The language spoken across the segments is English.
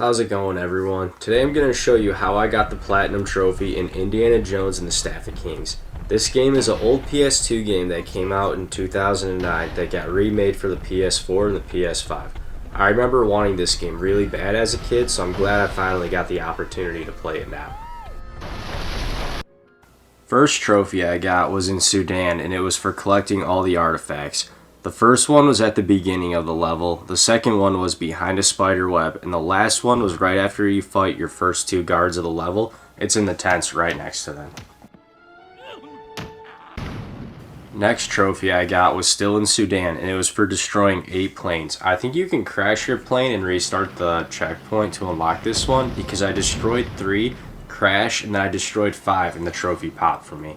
How's it going, everyone? Today I'm going to show you how I got the Platinum Trophy in Indiana Jones and the Staff of Kings. This game is an old PS2 game that came out in 2009 that got remade for the PS4 and the PS5. I remember wanting this game really bad as a kid, so I'm glad I finally got the opportunity to play it now. First trophy I got was in Sudan, and it was for collecting all the artifacts. The first one was at the beginning of the level, the second one was behind a spider web, and the last one was right after you fight your first two guards of the level. It's in the tents right next to them. Next trophy I got was still in Sudan, and it was for destroying 8 planes. I think you can crash your plane and restart the checkpoint to unlock this one, because I destroyed 3, crashed, and then I destroyed 5, and the trophy popped for me.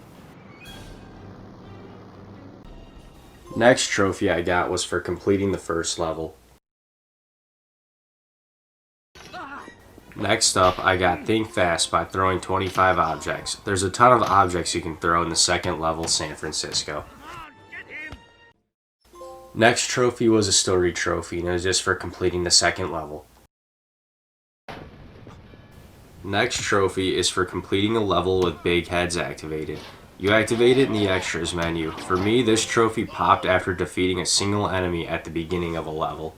Next trophy I got was for completing the first level. Next up, I got Think Fast by throwing 25 objects. There's a ton of objects you can throw in the second level, San Francisco. Next trophy was a story trophy, and it was just for completing the second level. Next trophy is for completing a level with big heads activated. You activate it in the extras menu. For me, this trophy popped after defeating a single enemy at the beginning of a level.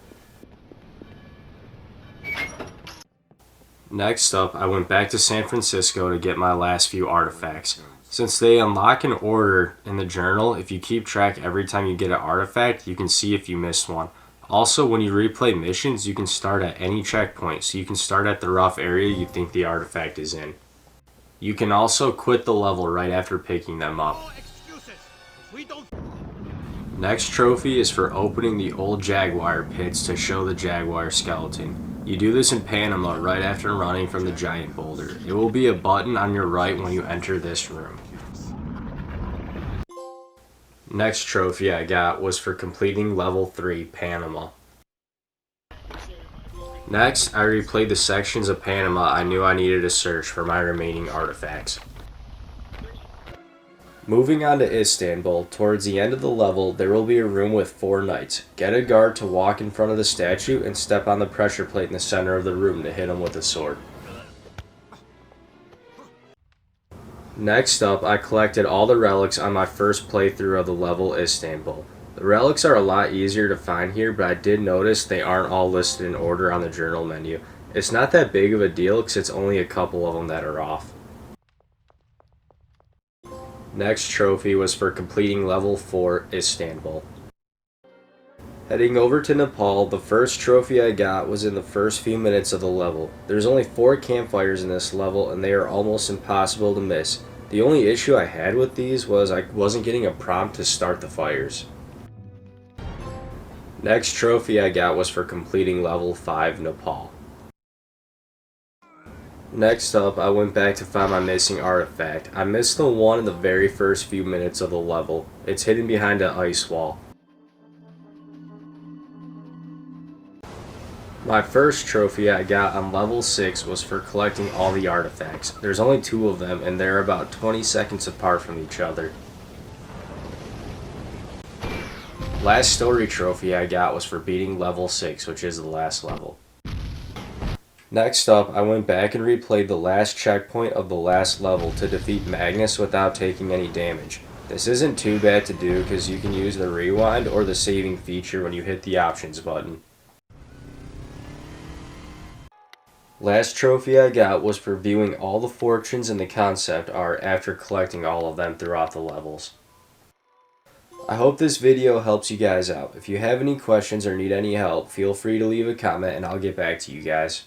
Next up, I went back to San Francisco to get my last few artifacts. Since they unlock in order in the journal, if you keep track every time you get an artifact, you can see if you missed one. Also, when you replay missions, you can start at any checkpoint, so you can start at the rough area you think the artifact is in. You can also quit the level right after picking them up. Next trophy is for opening the old Jaguar pits to show the Jaguar skeleton. You do this in Panama right after running from the giant boulder. It will be a button on your right when you enter this room. Next trophy I got was for completing level 3, Panama. Next, I replayed the sections of Panama I knew I needed to search for my remaining artifacts. Moving on to Istanbul, towards the end of the level, there will be a room with 4 knights. Get a guard to walk in front of the statue and step on the pressure plate in the center of the room to hit him with a sword. Next up, I collected all the relics on my first playthrough of the level Istanbul. The relics are a lot easier to find here, but I did notice they aren't all listed in order on the journal menu. It's not that big of a deal because it's only a couple of them that are off. Next trophy was for completing level 4, Istanbul. Heading over to Nepal, the first trophy I got was in the first few minutes of the level. There's only 4 campfires in this level and they are almost impossible to miss. The only issue I had with these was I wasn't getting a prompt to start the fires. Next trophy I got was for completing level 5, Nepal. Next up, I went back to find my missing artifact. I missed the one in the very first few minutes of the level. It's hidden behind an ice wall. My first trophy I got on level 6 was for collecting all the artifacts. There's only 2 of them and they're about 20 seconds apart from each other. Last story trophy I got was for beating level 6, which is the last level. Next up, I went back and replayed the last checkpoint of the last level to defeat Magnus without taking any damage. This isn't too bad to do because you can use the rewind or the saving feature when you hit the options button. Last trophy I got was for viewing all the fortunes in the concept art after collecting all of them throughout the levels. I hope this video helps you guys out. If you have any questions or need any help, feel free to leave a comment and I'll get back to you guys.